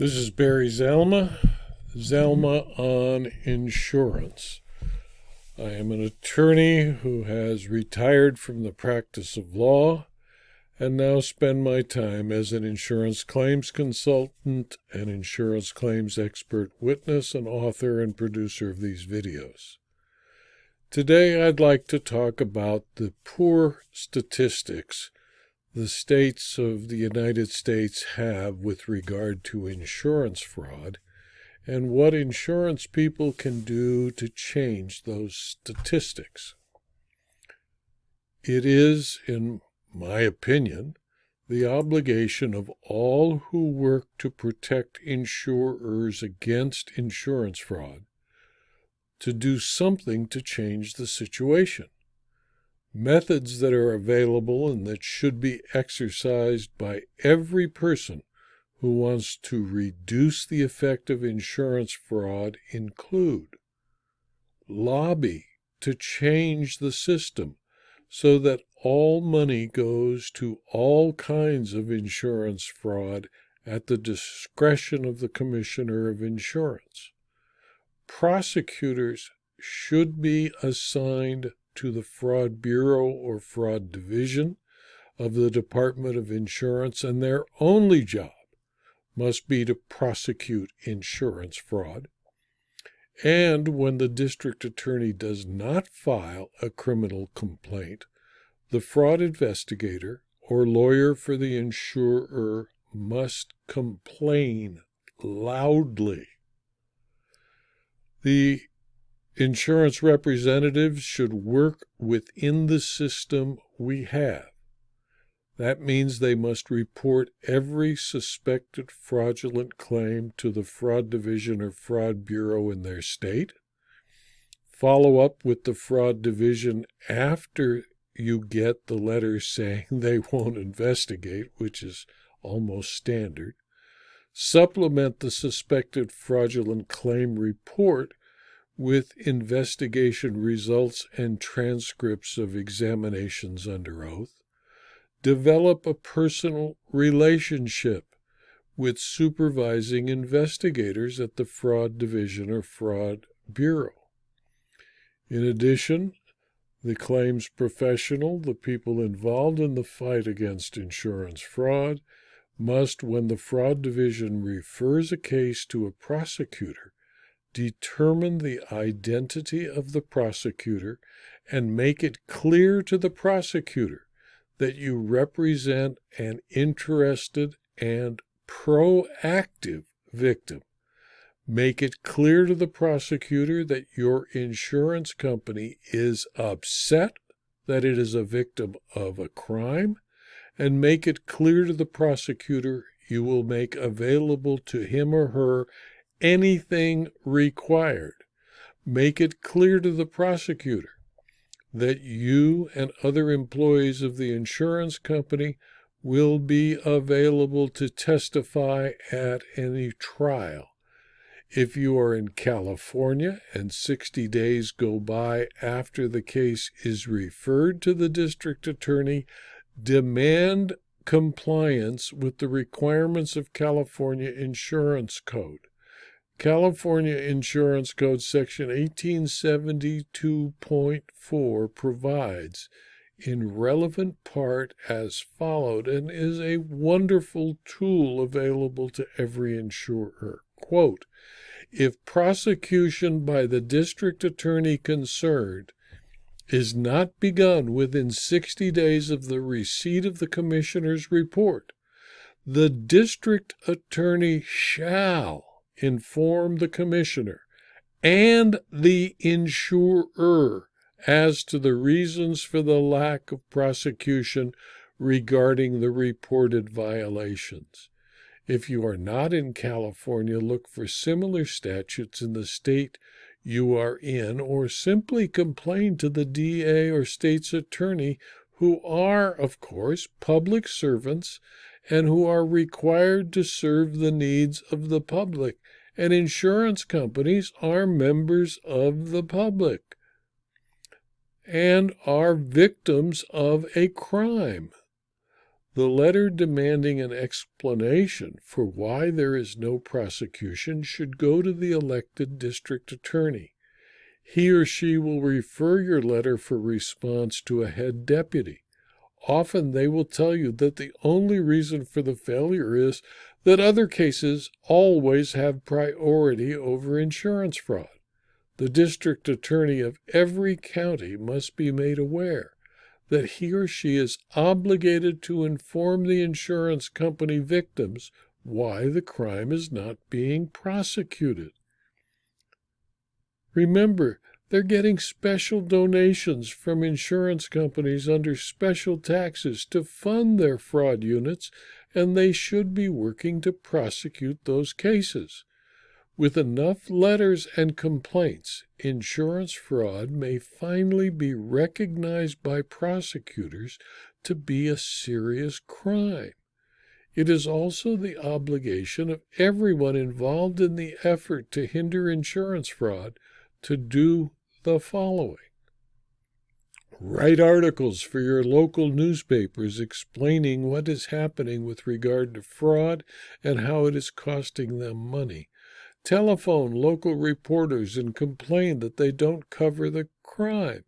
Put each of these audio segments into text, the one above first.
This is Barry Zalma on insurance. I am an attorney who has retired from the practice of law and now spend my time as an insurance claims consultant and insurance claims expert witness and author and producer of these videos. Today I'd like to talk about the poor statistics the states of the United States have with regard to insurance fraud and what insurance people can do to change those statistics. It is, in my opinion, the obligation of all who work to protect insurers against insurance fraud to do something to change the situation. Methods that are available and that should be exercised by every person who wants to reduce the effect of insurance fraud include lobby to change the system so that all money goes to all kinds of insurance fraud at the discretion of the Commissioner of Insurance. Prosecutors should be assigned to the Fraud Bureau or Fraud Division of the Department of Insurance, and their only job must be to prosecute insurance fraud. And when the district attorney does not file a criminal complaint, the fraud investigator or lawyer for the insurer must complain loudly. The insurance representatives should work within the system we have. That means they must report every suspected fraudulent claim to the Fraud Division or Fraud Bureau in their state, follow up with the Fraud Division after you get the letter saying they won't investigate, which is almost standard, supplement the suspected fraudulent claim report with investigation results and transcripts of examinations under oath, develop a personal relationship with supervising investigators at the Fraud Division or Fraud Bureau. In addition, the claims professional, the people involved in the fight against insurance fraud, must, when the Fraud Division refers a case to a prosecutor, determine the identity of the prosecutor and make it clear to the prosecutor that you represent an interested and proactive victim. Make it clear to the prosecutor that your insurance company is upset that it is a victim of a crime, and make it clear to the prosecutor you will make available to him or her anything required. Make it clear to the prosecutor that you and other employees of the insurance company will be available to testify at any trial. If you are in California and 60 days go by after the case is referred to the district attorney, demand compliance with the requirements of California Insurance Code. California Insurance Code Section 1872.4 provides in relevant part as followed, and is a wonderful tool available to every insurer. Quote, if prosecution by the district attorney concerned is not begun within 60 days of the receipt of the commissioner's report, the district attorney shall inform the commissioner and the insurer as to the reasons for the lack of prosecution regarding the reported violations. If you are not in California, look for similar statutes in the state you are in, or simply complain to the DA or state's attorney, who are, of course, public servants and who are required to serve the needs of the public, and insurance companies are members of the public and are victims of a crime. The letter demanding an explanation for why there is no prosecution should go to the elected district attorney. He or she will refer your letter for response to a head deputy. Often they will tell you that the only reason for the failure is that other cases always have priority over insurance fraud. The district attorney of every county must be made aware that he or she is obligated to inform the insurance company victims why the crime is not being prosecuted. Remember, they're getting special donations from insurance companies under special taxes to fund their fraud units, and they should be working to prosecute those cases. With enough letters and complaints, insurance fraud may finally be recognized by prosecutors to be a serious crime. It is also the obligation of everyone involved in the effort to hinder insurance fraud to do the following. Write articles for your local newspapers explaining what is happening with regard to fraud and how it is costing them money. Telephone local reporters and complain that they don't cover the crime.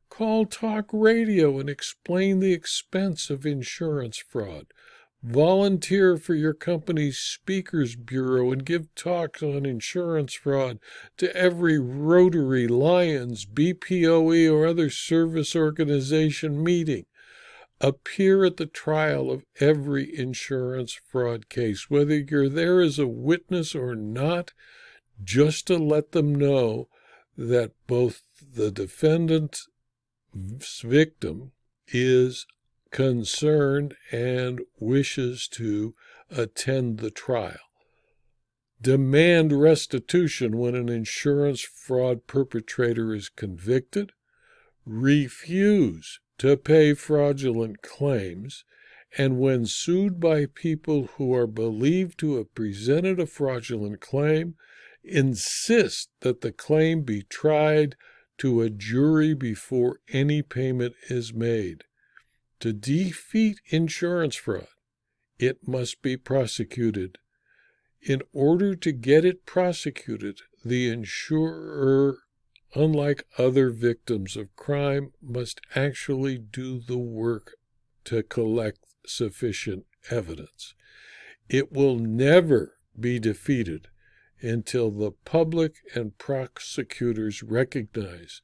Call talk radio and explain the expense of insurance fraud. Volunteer for your company's speakers bureau and give talks on insurance fraud to every Rotary, Lions, BPOE, or other service organization meeting. Appear at the trial of every insurance fraud case, whether you're there as a witness or not, just to let them know that both the defendant's victim is concerned and wishes to attend the trial. Demand restitution when an insurance fraud perpetrator is convicted. Refuse to pay fraudulent claims, and when sued by people who are believed to have presented a fraudulent claim, insist that the claim be tried to a jury before any payment is made. To defeat insurance fraud, it must be prosecuted. In order to get it prosecuted, the insurer, unlike other victims of crime, must actually do the work to collect sufficient evidence. It will never be defeated until the public and prosecutors recognize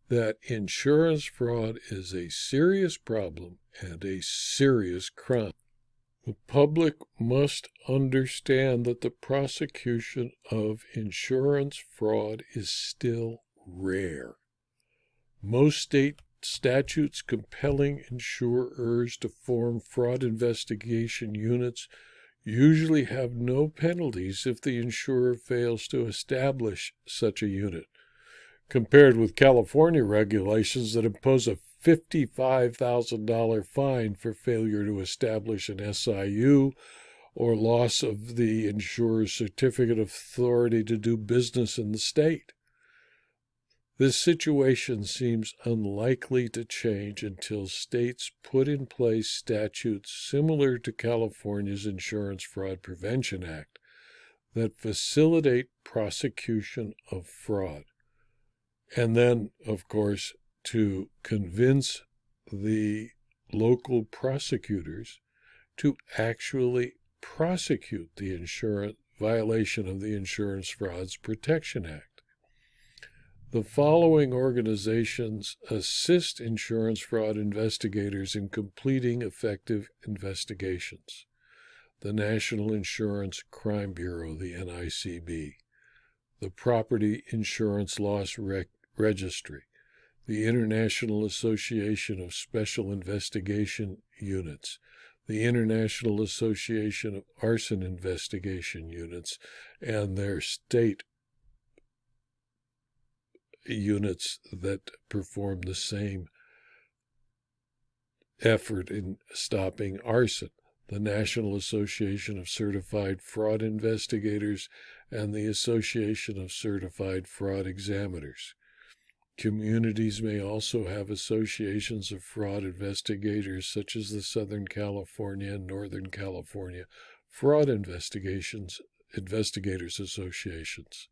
that insurance fraud is a serious problem and a serious crime. The public must understand that the prosecution of insurance fraud is still rare. Most state statutes compelling insurers to form fraud investigation units usually have no penalties if the insurer fails to establish such a unit, compared with California regulations that impose a $55,000 fine for failure to establish an SIU or loss of the insurer's certificate of authority to do business in the state. This situation seems unlikely to change until states put in place statutes similar to California's Insurance Fraud Prevention Act that facilitate prosecution of fraud. And then, of course, to convince the local prosecutors to actually prosecute the violation of the Insurance Frauds Protection Act. The following organizations assist insurance fraud investigators in completing effective investigations: the National Insurance Crime Bureau, the NICB, the Property Insurance Loss Registry, the International Association of Special Investigation Units, the International Association of Arson Investigation Units, and their state units that perform the same effort in stopping arson: the National Association of Certified Fraud Investigators and the Association of Certified Fraud Examiners. Communities may also have associations of fraud investigators, such as the Southern California and Northern California Fraud Investigators Associations.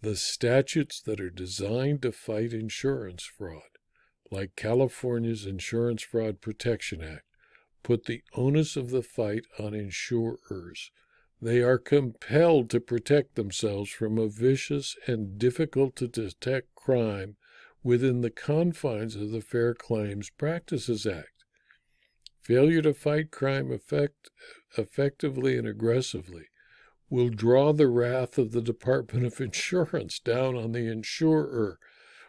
The statutes that are designed to fight insurance fraud, like California's Insurance Fraud Protection Act, put the onus of the fight on insurers. They are compelled to protect themselves from a vicious and difficult-to-detect crime within the confines of the Fair Claims Practices Act. Failure to fight crime effectively and aggressively will draw the wrath of the Department of Insurance down on the insurer,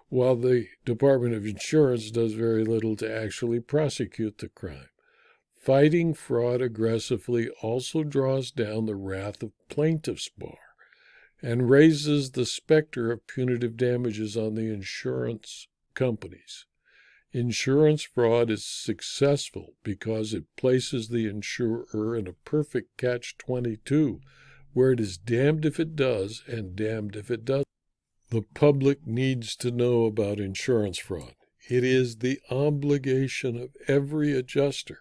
while the Department of Insurance does very little to actually prosecute the crime. Fighting fraud aggressively also draws down the wrath of plaintiffs' bar and raises the specter of punitive damages on the insurance companies. Insurance fraud is successful because it places the insurer in a perfect catch-22, where it is damned if it does and damned if it doesn't. The public needs to know about insurance fraud. It is the obligation of every adjuster,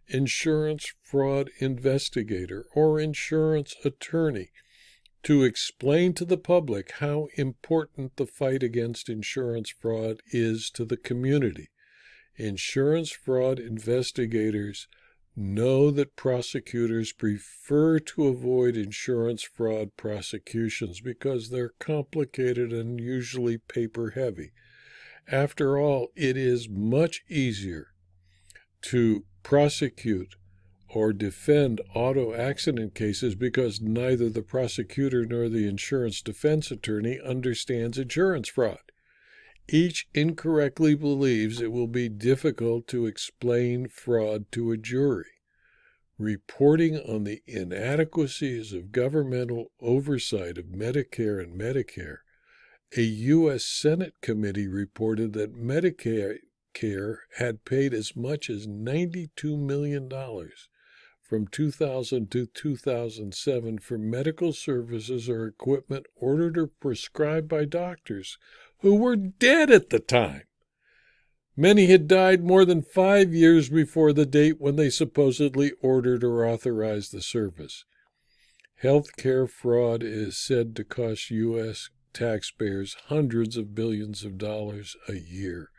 insurance fraud investigator, or insurance attorney to explain to the public how important the fight against insurance fraud is to the community. Insurance fraud investigators know that prosecutors prefer to avoid insurance fraud prosecutions because they're complicated and usually paper-heavy. After all, it is much easier to prosecute or defend auto accident cases because neither the prosecutor nor the insurance defense attorney understands insurance fraud. Each incorrectly believes it will be difficult to explain fraud to a jury. Reporting on the inadequacies of governmental oversight of Medicare and Medicare, a U.S. Senate committee reported that Medicare had paid as much as $92 million from 2000 to 2007 for medical services or equipment ordered or prescribed by doctors who were dead at the time. Many had died more than 5 years before the date when they supposedly ordered or authorized the service. Healthcare fraud is said to cost U.S. taxpayers hundreds of billions of dollars a year.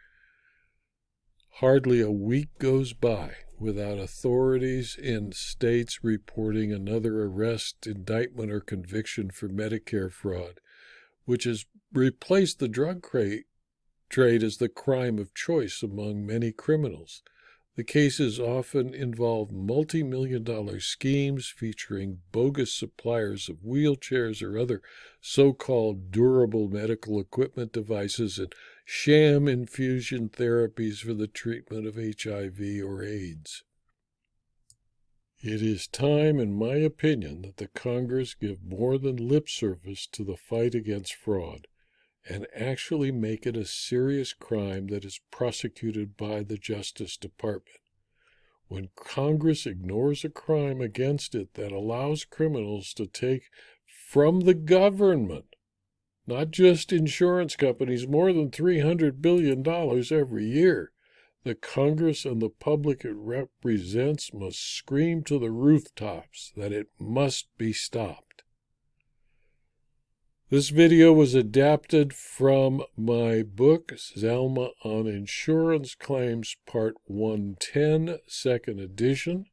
Hardly a week goes by without authorities in states reporting another arrest, indictment, or conviction for Medicare fraud, which has replaced the drug trade as the crime of choice among many criminals. The cases often involve multi-million-dollar schemes featuring bogus suppliers of wheelchairs or other so-called durable medical equipment devices and sham infusion therapies for the treatment of HIV or AIDS. It is time, in my opinion, that the Congress give more than lip service to the fight against fraud and actually make it a serious crime that is prosecuted by the Justice Department. When Congress ignores a crime against it that allows criminals to take from the government, not just insurance companies, more than $300 billion every year, the Congress and the public it represents must scream to the rooftops that it must be stopped. This video was adapted from my book, Zalma on Insurance Claims, Part 110, Second Edition,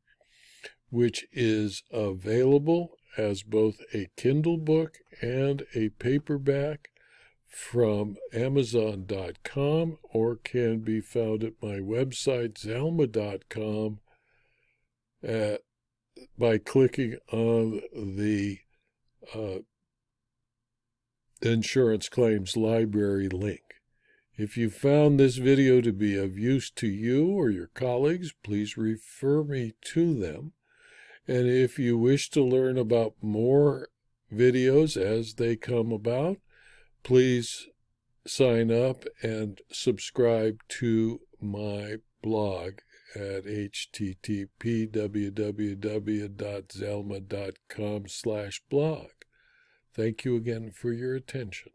which is available as both a Kindle book and a paperback from Amazon.com, or can be found at my website, Zalma.com, by clicking on the Insurance Claims Library link. If you found this video to be of use to you or your colleagues, please refer me to them. And if you wish to learn about more videos as they come about, please sign up and subscribe to my blog at http://www.zalma.com/blog. Thank you again for your attention.